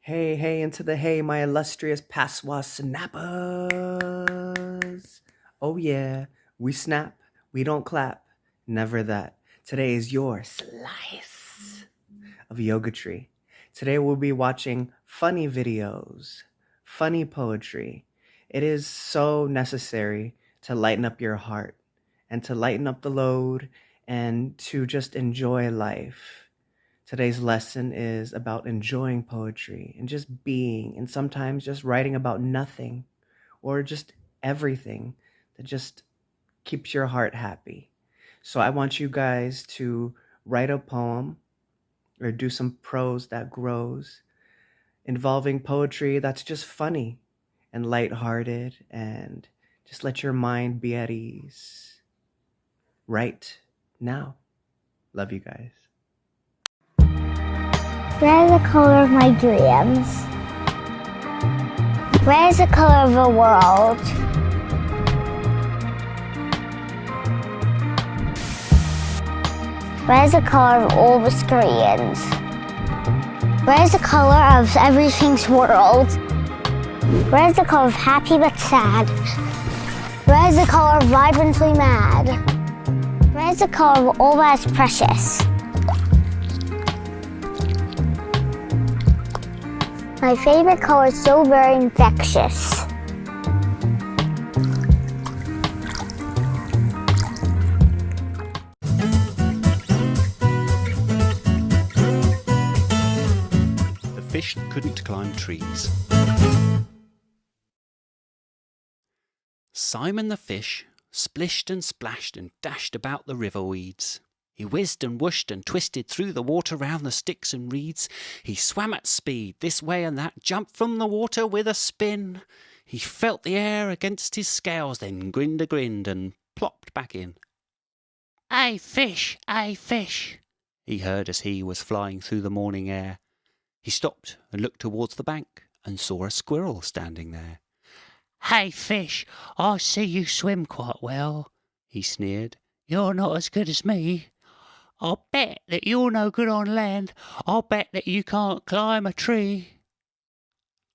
Hey, hey, into the hay, my illustrious Paswa snappers. Oh, yeah, we snap, we don't clap, never that. Today is your slice of Yogatry. Today we'll be watching funny videos, funny poetry. It is so necessary to lighten up your heart and to lighten up the load and to just enjoy life. Today's lesson is about enjoying poetry and just being, and sometimes just writing about nothing or just everything that just keeps your heart happy. So I want you guys to write a poem or do some prose that grows involving poetry that's just funny and lighthearted and just let your mind be at ease right now. Love you guys. Red is the color of my dreams. Red is the color of the world. Red is the color of all the screens. Red is the color of everything's world. Red is the color of happy but sad. Red is the color of vibrantly mad. Red is the color of all that is precious. My favorite color is so very infectious. The fish that couldn't climb trees. Simon the fish splished and splashed and dashed about the river weeds. He whizzed and whooshed and twisted through the water round the sticks and reeds. He swam at speed, this way and that, jumped from the water with a spin. He felt the air against his scales, then grinned a grin and plopped back in. "Ay, fish, he heard as he was flying through the morning air. He stopped and looked towards the bank and saw a squirrel standing there. "Hey, fish, I see you swim quite well," he sneered. "You're not as good as me. I'll bet that you're no good on land. I'll bet that you can't climb a tree."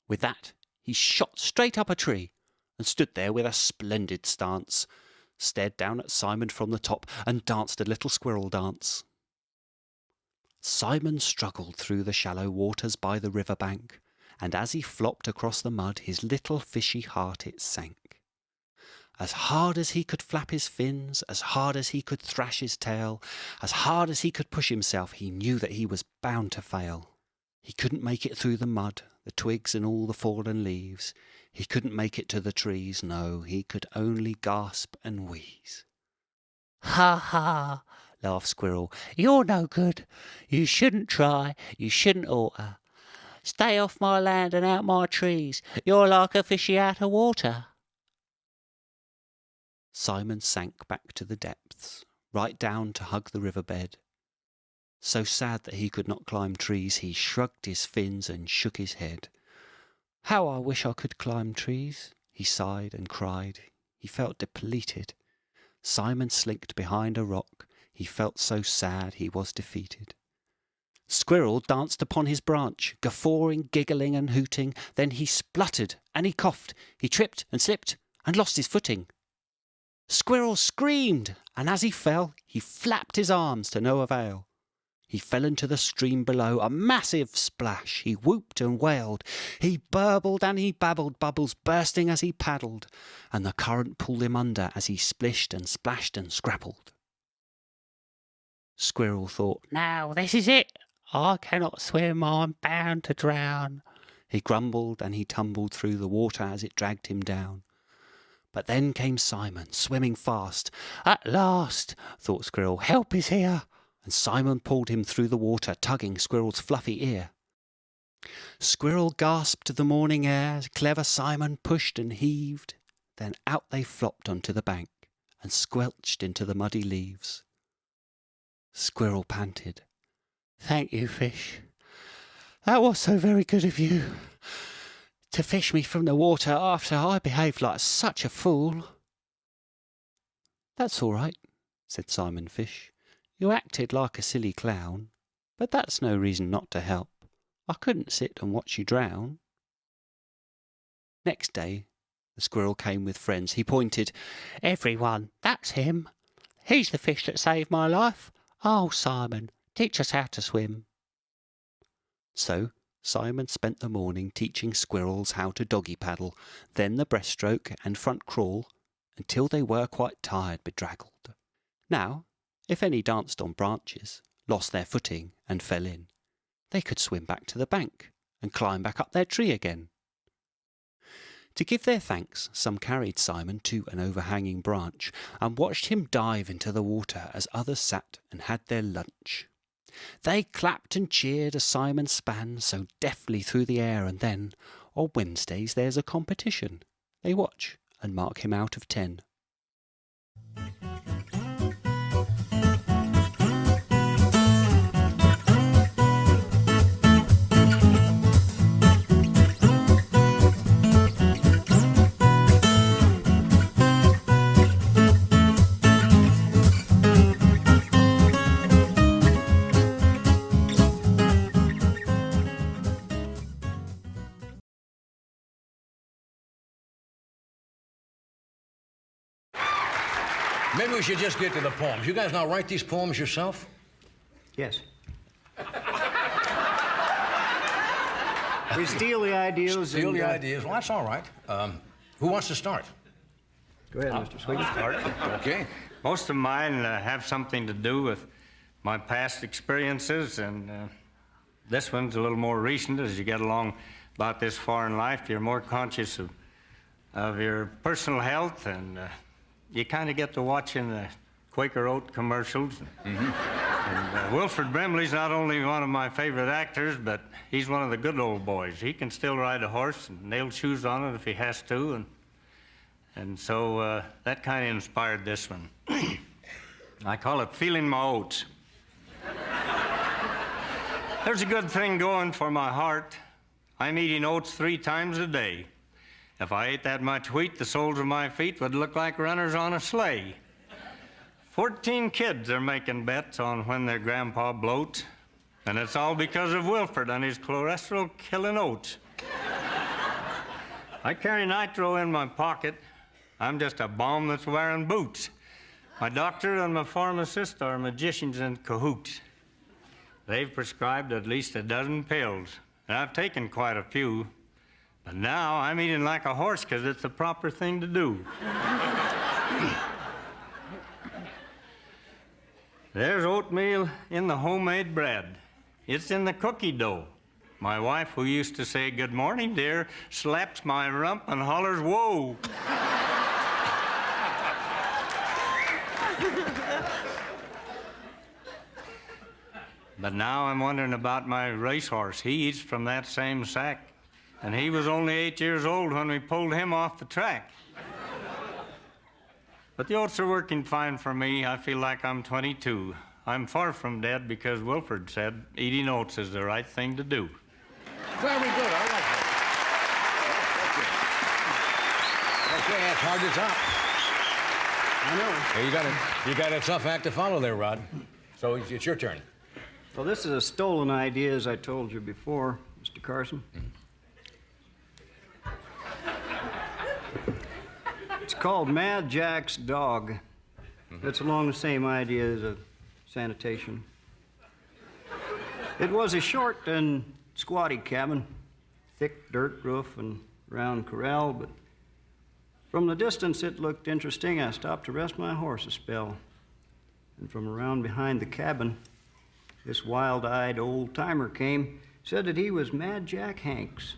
With that, he shot straight up a tree and stood there with a splendid stance, stared down at Simon from the top and danced a little squirrel dance. Simon struggled through the shallow waters by the river bank, and as he flopped across the mud, his little fishy heart it sank. As hard as he could flap his fins, as hard as he could thrash his tail, as hard as he could push himself, he knew that he was bound to fail. He couldn't make it through the mud, the twigs and all the fallen leaves. He couldn't make it to the trees, no, he could only gasp and wheeze. "Ha ha!" laughed Squirrel. "You're no good. You shouldn't try. You shouldn't oughter. Stay off my land and out my trees. You're like a fishy out of water." Simon sank back to the depths, right down to hug the riverbed. So sad that he could not climb trees, he shrugged his fins and shook his head. "How I wish I could climb trees," he sighed and cried. He felt depleted. Simon slinked behind a rock. He felt so sad he was defeated. Squirrel danced upon his branch, guffawing, giggling and hooting. Then he spluttered and he coughed. He tripped and slipped and lost his footing. Squirrel screamed, and as he fell, he flapped his arms to no avail. He fell into the stream below, a massive splash. He whooped and wailed. He burbled and he babbled, bubbles bursting as he paddled, and the current pulled him under as he splished and splashed and scrappled. Squirrel thought, "Now this is it. I cannot swim, I'm bound to drown." He grumbled and he tumbled through the water as it dragged him down. But then came Simon, swimming fast. "At last," thought Squirrel, "help is here." And Simon pulled him through the water, tugging Squirrel's fluffy ear. Squirrel gasped the morning air. Clever Simon pushed and heaved. Then out they flopped onto the bank and squelched into the muddy leaves. Squirrel panted. "Thank you, fish. That was so very good of you, to fish me from the water after I behaved like such a fool." "That's all right," said Simon Fish. "You acted like a silly clown, but that's no reason not to help. I couldn't sit and watch you drown." Next day, the squirrel came with friends. He pointed. "Everyone, that's him. He's the fish that saved my life. Oh, Simon, teach us how to swim." So Simon spent the morning teaching squirrels how to doggy paddle, then the breaststroke and front crawl, until they were quite tired, bedraggled. Now, if any danced on branches, lost their footing and fell in, they could swim back to the bank and climb back up their tree again. To give their thanks, some carried Simon to an overhanging branch and watched him dive into the water as others sat and had their lunch. They clapped and cheered as Simon span so deftly through the air, and then, on Wednesdays there's a competition. They watch and mark him out of 10. Maybe we should just get to the poems. You guys now write these poems yourself? Yes. We steal the ideas. Steal the ideas. Well, that's all right. Who wants to start? Go ahead, Mr. Sweet. Okay. Most of mine have something to do with my past experiences, and this one's a little more recent. As you get along about this far in life, you're more conscious of your personal health, and you kind of get to watching the Quaker Oat commercials. Mm-hmm. And Wilford Brimley's not only one of my favorite actors, but he's one of the good old boys. He can still ride a horse and nail shoes on it if he has to, and so that kind of inspired this one. I call it Feeling My Oats. There's a good thing going for my heart. I'm eating oats 3 times a day. If I ate that much wheat, the soles of my feet would look like runners on a sleigh. 14 kids are making bets on when their grandpa bloats, and it's all because of Wilford and his cholesterol-killing oats. I carry nitro in my pocket. I'm just a bum that's wearing boots. My doctor and my pharmacist are magicians in cahoots. They've prescribed at least 12 pills, and I've taken quite a few. But now I'm eating like a horse because it's the proper thing to do. There's oatmeal in the homemade bread. It's in the cookie dough. My wife, who used to say, "Good morning, dear," slaps my rump and hollers, "Whoa." But now I'm wondering about my racehorse. He eats from that same sack. And he was only 8 years old when we pulled him off the track. But the oats are working fine for me. I feel like I'm 22. I'm far from dead because Wilford said eating oats is the right thing to do. Very good. I like that. Okay, that's hard to top. I know. Hey, you got a tough act to follow there, Rod. So it's your turn. Well, this is a stolen idea, as I told you before, Mr. Carson. Mm-hmm. It's called Mad Jack's Dog. Mm-hmm. It's along the same idea as a sanitation. It was a short and squatty cabin, thick dirt roof and round corral, but from the distance it looked interesting. I stopped to rest my horse a spell. And from around behind the cabin, this wild-eyed old-timer came, said that he was Mad Jack Hanks.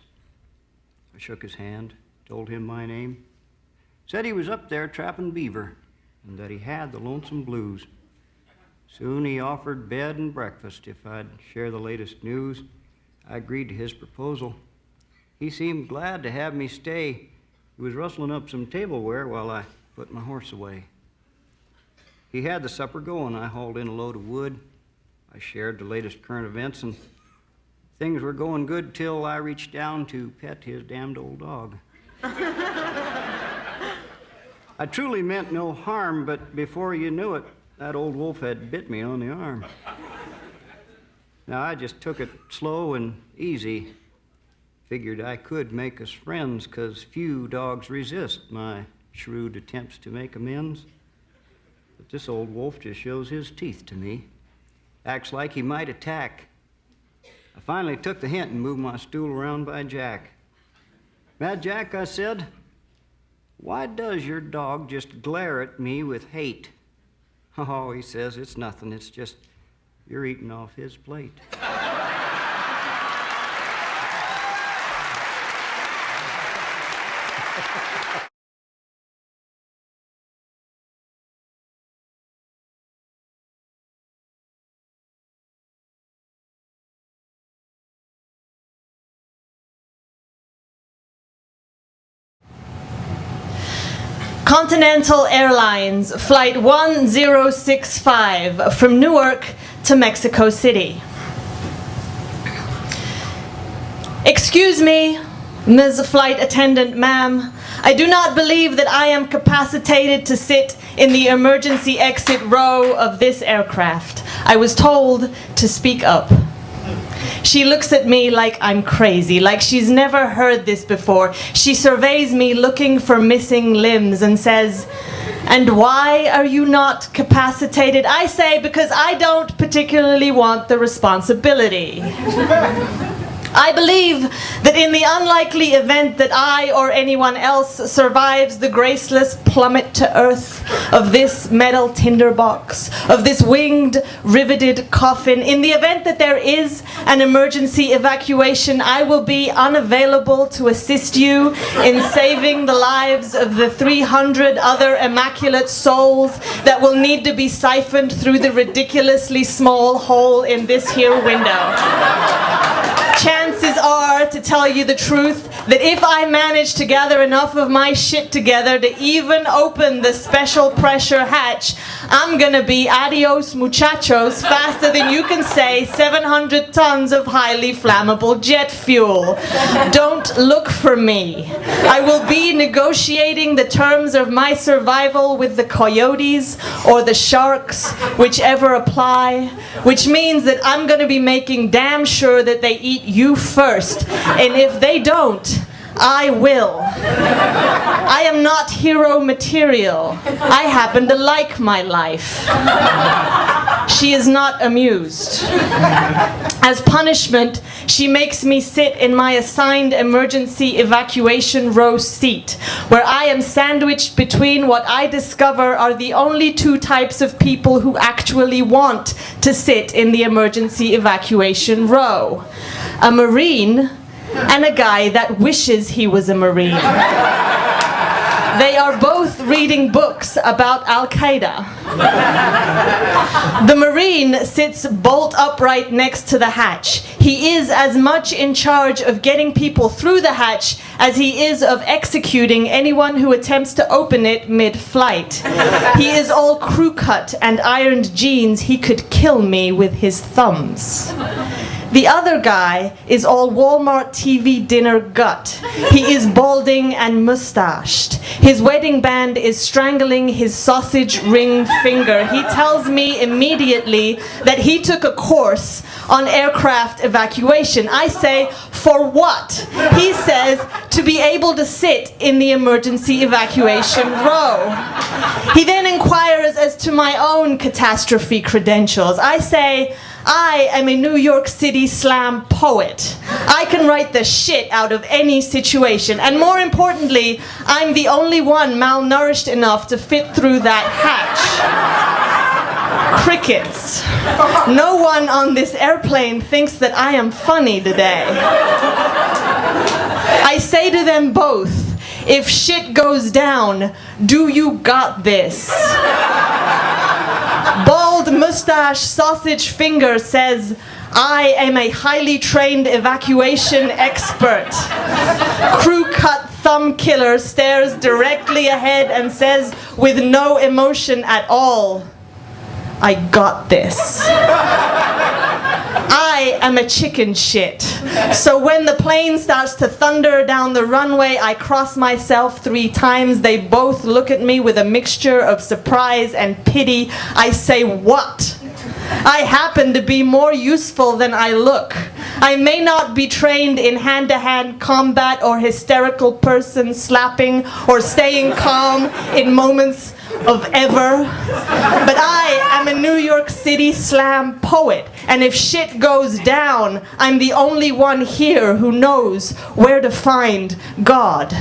I shook his hand, told him my name. Said he was up there trapping beaver, and that he had the lonesome blues. Soon he offered bed and breakfast if I'd share the latest news. I agreed to his proposal. He seemed glad to have me stay. He was rustling up some tableware while I put my horse away. He had the supper going. I hauled in a load of wood. I shared the latest current events, and things were going good till I reached down to pet his damned old dog. I truly meant no harm, but before you knew it, that old wolf had bit me on the arm. Now, I just took it slow and easy. Figured I could make us friends, 'cause few dogs resist my shrewd attempts to make amends. But this old wolf just shows his teeth to me. Acts like he might attack. I finally took the hint and moved my stool around by Jack. "Mad Jack," I said, "why does your dog just glare at me with hate?" "Oh," he says, "it's nothing. It's just you're eating off his plate." Continental Airlines, Flight 1065 from Newark to Mexico City. Excuse me, Ms. Flight Attendant, ma'am. I do not believe that I am capacitated to sit in the emergency exit row of this aircraft. I was told to speak up. She looks at me like I'm crazy, like she's never heard this before. She surveys me looking for missing limbs and says, "And why are you not capacitated?" I say, "Because I don't particularly want the responsibility." I believe that in the unlikely event that I or anyone else survives the graceless plummet to earth of this metal tinderbox, of this winged, riveted coffin, in the event that there is an emergency evacuation, I will be unavailable to assist you in saving the lives of the 300 other immaculate souls that will need to be siphoned through the ridiculously small hole in this here window. Chances are, to tell you the truth, that if I manage to gather enough of my shit together to even open the special pressure hatch, I'm gonna be adios muchachos faster than you can say 700 tons of highly flammable jet fuel. Don't look for me. I will be negotiating the terms of my survival with the coyotes or the sharks, whichever apply, which means that I'm gonna be making damn sure that they eat you first, and if they don't, I will. I am not hero material. I happen to like my life. She is not amused. As punishment, she makes me sit in my assigned emergency evacuation row seat, where I am sandwiched between what I discover are the only two types of people who actually want to sit in the emergency evacuation row: a Marine and a guy that wishes he was a Marine. They are both reading books about Al-Qaeda. The Marine sits bolt upright next to the hatch. He is as much in charge of getting people through the hatch as he is of executing anyone who attempts to open it mid-flight. He is all crew cut and ironed jeans. He could kill me with his thumbs. The other guy is all Walmart TV dinner gut. He is balding and mustached. His wedding band is strangling his sausage ring finger. He tells me immediately that he took a course on aircraft evacuation. I say, for what? He says, to be able to sit in the emergency evacuation row. He then inquires as to my own catastrophe credentials. I say, I am a New York City slam poet. I can write the shit out of any situation. And more importantly, I'm the only one malnourished enough to fit through that hatch. Crickets. No one on this airplane thinks that I am funny today. I say to them both, if shit goes down, do you got this? Bald mustache sausage finger says, I am a highly trained evacuation expert. Crew cut thumb killer stares directly ahead and says with no emotion at all, I got this. I am a chicken shit. So when the plane starts to thunder down the runway, I cross myself 3 times. They both look at me with a mixture of surprise and pity. I say, what? I happen to be more useful than I look. I may not be trained in hand-to-hand combat or hysterical person slapping or staying calm in moments of ever, but I am a New York City slam poet, and if shit goes down, I'm the only one here who knows where to find God.